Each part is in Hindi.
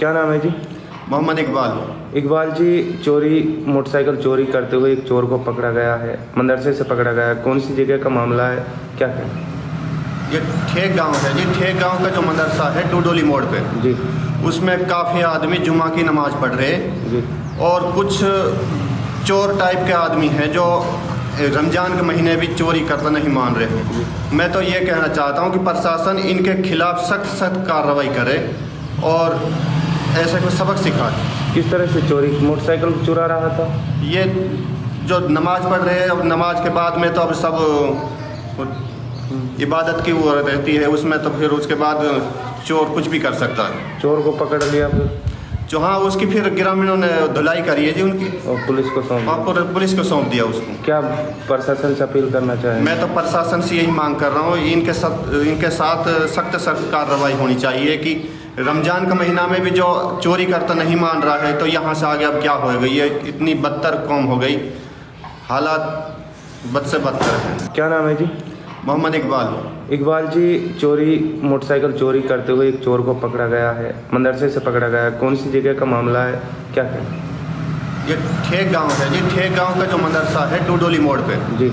क्या नाम है जी? मोहम्मद इकबाल। इकबाल जी, मोटरसाइकिल चोरी करते हुए एक चोर को पकड़ा गया है, मदरसे से पकड़ा गया है। कौन सी जगह का मामला है, क्या कहें? ये ठेक गांव है जी। ठेक गांव का जो मदरसा है टूडोली मोड़ पे जी उसमें काफ़ी आदमी जुमा की नमाज़ पढ़ रहे जी और कुछ चोर टाइप के आदमी हैं जो रमज़ान के महीने भी चोरी करता नहीं मान रहे। मैं तो ये कहना चाहता हूँ कि प्रशासन इनके खिलाफ सख्त कार्रवाई करे और ऐसे को सबक सिखाए। किस तरह से चोरी? मोटरसाइकिल चुरा रहा था। ये जो नमाज़ पढ़ रहे हैं, अब नमाज के बाद में तो अब सब इबादत की वो रहती है, उसमें तो फिर उसके बाद चोर कुछ भी कर सकता है। चोर को पकड़ लिया फिर? जो हाँ, उसकी फिर ग्रामीणों ने धुलाई करी है जी उनकी और पुलिस को सौंप दिया। और पुलिस को सौंप दिया उसको। क्या प्रशासन से अपील करना चाहें? मैं तो प्रशासन से यही मांग कर रहा हूँ, इनके साथ सख्त कार्रवाई होनी चाहिए कि रमज़ान का महीना में भी जो चोरी करता नहीं मान रहा है तो यहाँ से आगे अब क्या होएगा। ये इतनी बदतर कौम हो गई, हालात बद से बदतर हैं। क्या नाम है जी? मोहम्मद इकबाल। इकबाल जी, मोटरसाइकिल चोरी करते हुए एक चोर को पकड़ा गया है, मदरसे से पकड़ा गया है। कौन सी जगह का मामला है, क्या कहें? ये ठेक गांव है जी। ठेक गांव का जो मदरसा है टूडोली मोड़ पे जी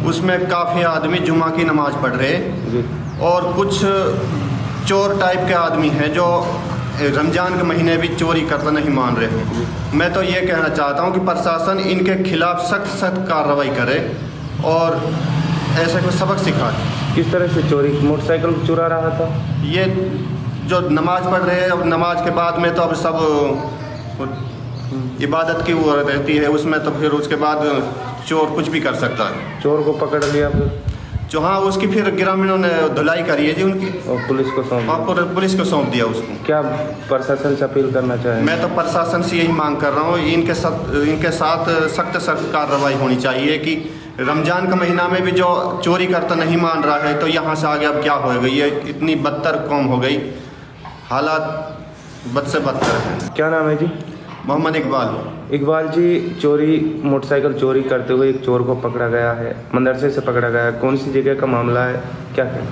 उसमें काफ़ी आदमी जुमा की नमाज़ पढ़ रहे जी और कुछ चोर टाइप के आदमी हैं जो रमज़ान के महीने भी चोरी करता नहीं मान रहे। मैं तो ये कहना चाहता हूँ कि प्रशासन इनके खिलाफ सख्त कार्रवाई करे और ऐसे को सबक सिखाए। किस तरह से चोरी? मोटरसाइकिल चुरा रहा था। ये जो नमाज़ पढ़ रहे हैं, अब नमाज के बाद में तो अब सब इबादत की वो रहती है, उसमें तो फिर उसके बाद चोर कुछ भी कर सकता है। चोर को पकड़ लिया फिर? जो हाँ, उसकी फिर ग्रामीणों ने धुलाई करी है जी उनकी और पुलिस को सौंप दिया। और पुलिस को सौंप दिया उसको। क्या प्रशासन से अपील करना चाहें? मैं तो प्रशासन से यही मांग कर रहा हूँ, इनके साथ सख्त कार्रवाई होनी चाहिए कि रमज़ान का महीना में भी जो चोरी करता नहीं मान रहा है तो यहाँ से आगे अब क्या होएगा। ये इतनी बदतर कौम हो गई, हालात बद से बदतर हैं। क्या नाम है जी? मोहम्मद इकबाल। इकबाल जी, मोटरसाइकिल चोरी करते हुए एक चोर को पकड़ा गया है, मदरसे से पकड़ा गया है। कौन सी जगह का मामला है, क्या कहें?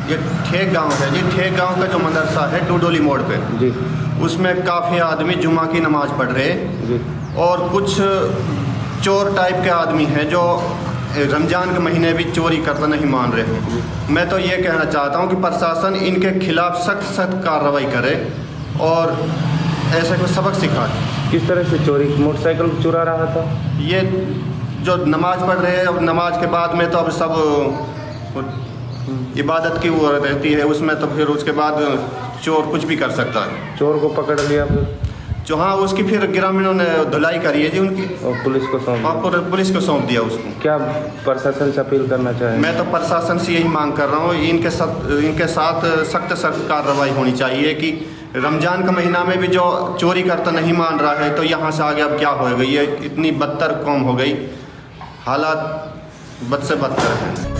ये ठेक गांव है जी। ठेक गांव का जो मदरसा है टूडोली मोड़ पे जी उसमें काफ़ी आदमी जुमा की नमाज़ पढ़ रहे जी और कुछ चोर टाइप के आदमी हैं जो रमज़ान के महीने भी चोरी करता नहीं मान रहे। मैं तो ये कहना चाहता हूँ कि प्रशासन इनके खिलाफ सख्त कार्रवाई करे और ऐसे को सबक सिखाए। किस तरह से चोरी? मोटरसाइकिल चुरा रहा था। ये जो नमाज़ पढ़ रहे हैं, अब नमाज के बाद में तो अब सब इबादत की वो रहती है, उसमें तो फिर उसके बाद चोर कुछ भी कर सकता है। चोर को पकड़ लिया फिर? जो हाँ, उसकी फिर ग्रामीणों ने धुलाई करी है जी उनकी और पुलिस को सौंप दिया। और पुलिस को सौंप दिया उसको। क्या प्रशासन से अपील करना चाहें? मैं तो प्रशासन से यही मांग कर रहा हूँ, इनके साथ सख्त कार्रवाई होनी चाहिए कि रमज़ान का महीना में भी जो चोरी करता नहीं मान रहा है तो यहाँ से आगे अब क्या होएगा। ये इतनी बदतर कौम हो गई, हालात बद से बदतर हैं।